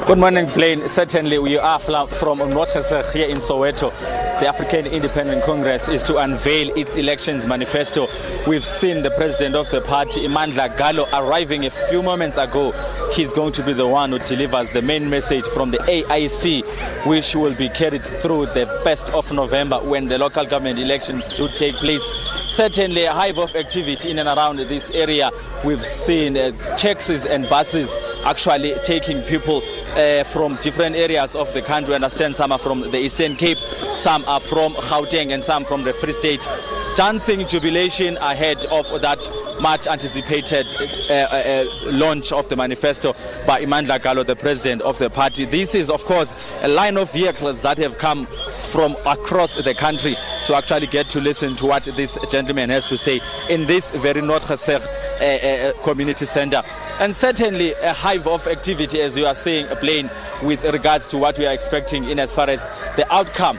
Good morning, Blaine. Certainly, we are from Noordgesig here in Soweto. The African Independent Congress is to unveil its elections manifesto. We've seen the president of the party, Abongile, arriving a few moments ago. He's going to be the one who delivers the main message from the AIC, which will be carried through the 1st of November when the local government elections do take place. Certainly a hive of activity in and around this area. We've seen taxis and buses actually taking people from different areas of the country. I understand some are from the Eastern Cape, some are from Gauteng, and some from the Free State. Dancing jubilation ahead of that much anticipated launch of the manifesto by Abongile, the president of the party. This is, of course, a line of vehicles that have come from across the country to actually get to listen to what this gentleman has to say in this very Noordgesig community center. And certainly a hive of activity, as you are saying, Blaine, with regards to what we are expecting in as far as the outcome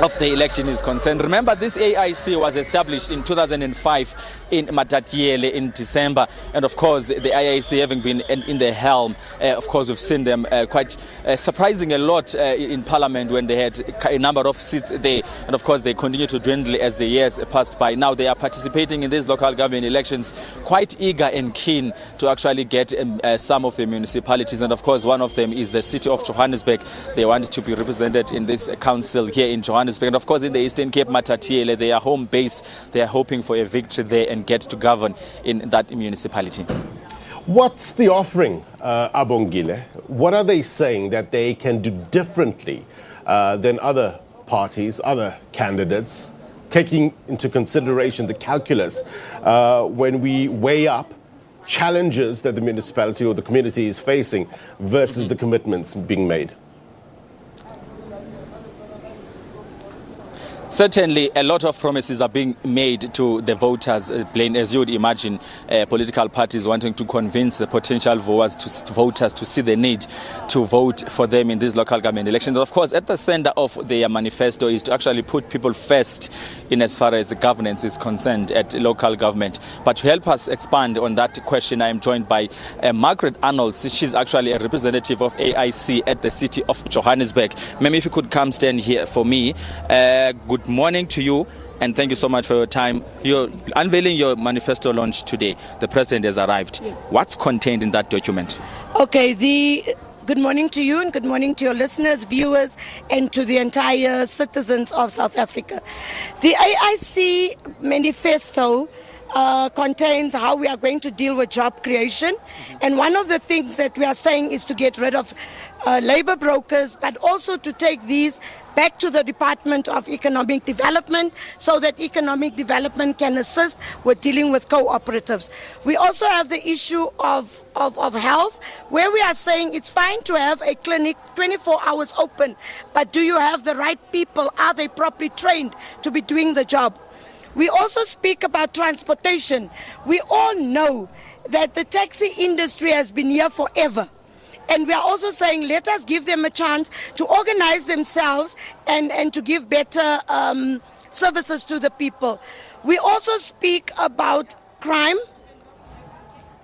of the election is concerned. Remember, this AIC was established in 2005 in Matatiele in December, and of course the AIC having been in the helm, of course we've seen them quite surprising a lot in Parliament when they had a number of seats there, and of course they continue to dwindle as the years passed by. Now they are participating in these local government elections, quite eager and keen to actually get some of the municipalities, and of course one of them is the city of Johannesburg. They want to be represented in this council here in Johannesburg, and of course in the Eastern Cape, Matatiele, they are home base. They are hoping for a victory there and get to govern in that municipality. What's the offering, Abongile? What are they saying that they can do differently than other parties, other candidates, taking into consideration the calculus when we weigh up challenges that the municipality or the community is facing versus the commitments being made? Certainly, a lot of promises are being made to the voters, Blaine, as you would imagine, political parties wanting to convince the potential voters to see the need to vote for them in these local government elections. Of course, at the center of their manifesto is to actually put people first in as far as governance is concerned at local government. But to help us expand on that question, I am joined by Margaret Arnold. She's actually a representative of AIC at the city of Johannesburg. Ma'am, if you could come stand here for me. Good morning to you, and thank you so much for your time. You're unveiling your manifesto launch today. The president has arrived. Yes. What's contained in that document? Okay, good morning to you, and good morning to your listeners, viewers, and to the entire citizens of South Africa. The AIC manifesto contains how we are going to deal with job creation. And one of the things that we are saying is to get rid of labor brokers, but also to take these back to the Department of Economic Development so that economic development can assist with dealing with cooperatives. We also have the issue of health, where we are saying it's fine to have a clinic 24 hours open, but do you have the right people? Are they properly trained to be doing the job? We also speak about transportation. We all know that the taxi industry has been here forever. And we are also saying, let us give them a chance to organize themselves and to give better services to the people. We also speak about crime,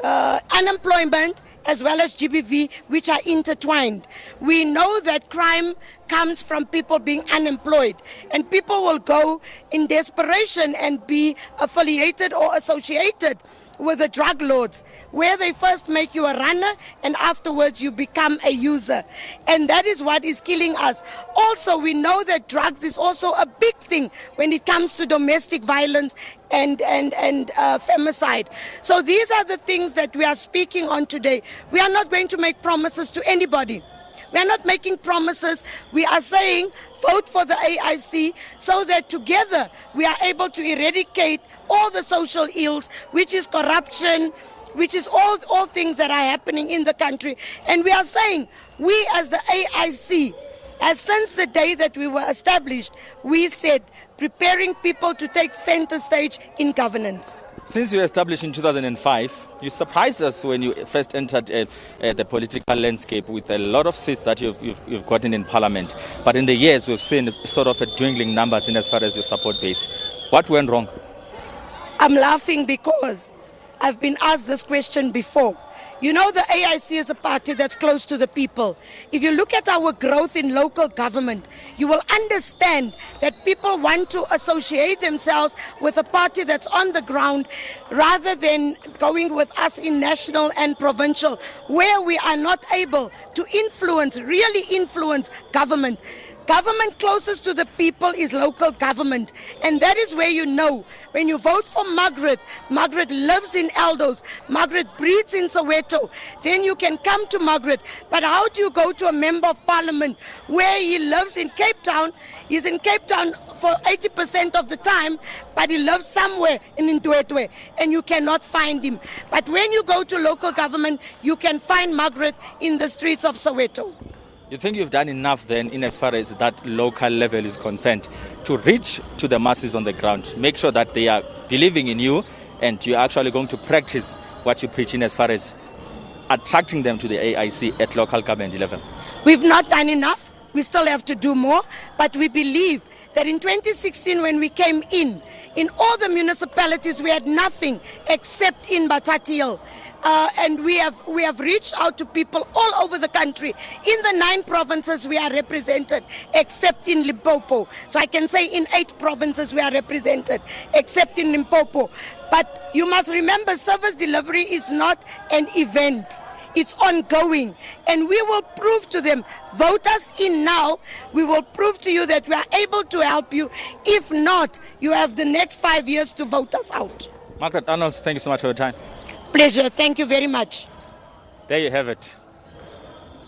unemployment, as well as GBV, which are intertwined. We know that crime comes from people being unemployed, and people will go in desperation and be affiliated or associated with the drug lords, where they first make you a runner and afterwards you become a user. And that is what is killing us. Also, we know that drugs is also a big thing when it comes to domestic violence and femicide. So these are the things that we are speaking on today. We are not going to make promises to anybody. We are not making promises. We are saying vote for the AIC so that together we are able to eradicate all the social ills, which is corruption, which is all things that are happening in the country. And we are saying, we as the AIC, as since the day that we were established, we said preparing people to take center stage in governance. Since you were established in 2005, you surprised us when you first entered the political landscape with a lot of seats that you've gotten in Parliament. But in the years, we've seen sort of a dwindling numbers in as far as your support base. What went wrong? I'm laughing because I've been asked this question before. You know, the AIC is a party that's close to the people. If you look at our growth in local government, you will understand that people want to associate themselves with a party that's on the ground rather than going with us in national and provincial, where we are not able to really influence government. Government closest to the people is local government, and that is where you know. When you vote for Margaret lives in Eldos, Margaret breathes in Soweto, then you can come to Margaret. But how do you go to a member of parliament where he lives in Cape Town? He's in Cape Town for 80% of the time, but he lives somewhere in Ndwedwe, and you cannot find him. But when you go to local government, you can find Margaret in the streets of Soweto. You think you've done enough then, in as far as that local level is concerned, to reach to the masses on the ground, make sure that they are believing in you and you're actually going to practice what you preach in as far as attracting them to the AIC at local government level? We've not done enough. We still have to do more, but we believe that in 2016 when we came in all the municipalities we had nothing except in Batatil. And we have reached out to people all over the country. In the 9 provinces we are represented, except in Limpopo. So I can say in 8 provinces we are represented, except in Limpopo. But you must remember, service delivery is not an event. It's ongoing, and we will prove to them, vote us in now, we will prove to you that we are able to help you. If not, you have the next 5 years to vote us out. Margaret Arnold, thank you so much for your time. Pleasure. Thank you very much. There you have it.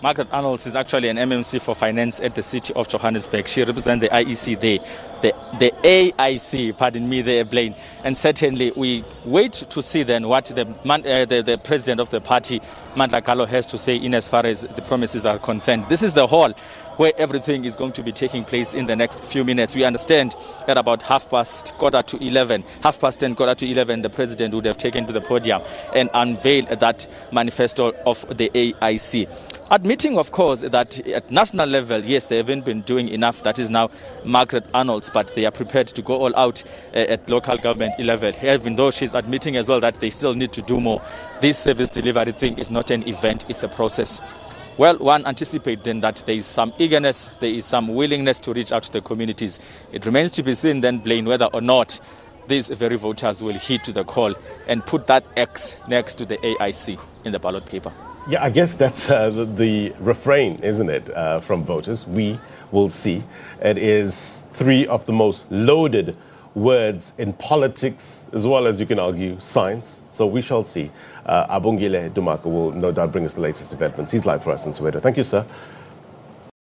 Margaret Arnold is actually an MMC for finance at the city of Johannesburg. She represents the IEC there, the AIC, pardon me, there, Blaine. And certainly we wait to see then what the president of the party, Mandla Galo, has to say in as far as the promises are concerned. This is the hall where everything is going to be taking place in the next few minutes. We understand at about 10:30, 11:15, the president would have taken to the podium and unveiled that manifesto of the AIC. Admitting, of course, that at national level, yes, they haven't been doing enough. That is now Margaret Arnold's, but they are prepared to go all out at local government level, even though she's admitting as well that they still need to do more. This service delivery thing is not an event, it's a process. Well, one anticipates then that there is some eagerness, there is some willingness to reach out to the communities. It remains to be seen then, Blaine, whether or not these very voters will heed to the call and put that X next to the AIC in the ballot paper. Yeah, I guess that's the refrain, isn't it, from voters? We will see. It is 3 of the most loaded words in politics, as well as, you can argue, science. So we shall see. Abongile Dumako will no doubt bring us the latest developments. He's live for us in Soweto. Thank you, sir.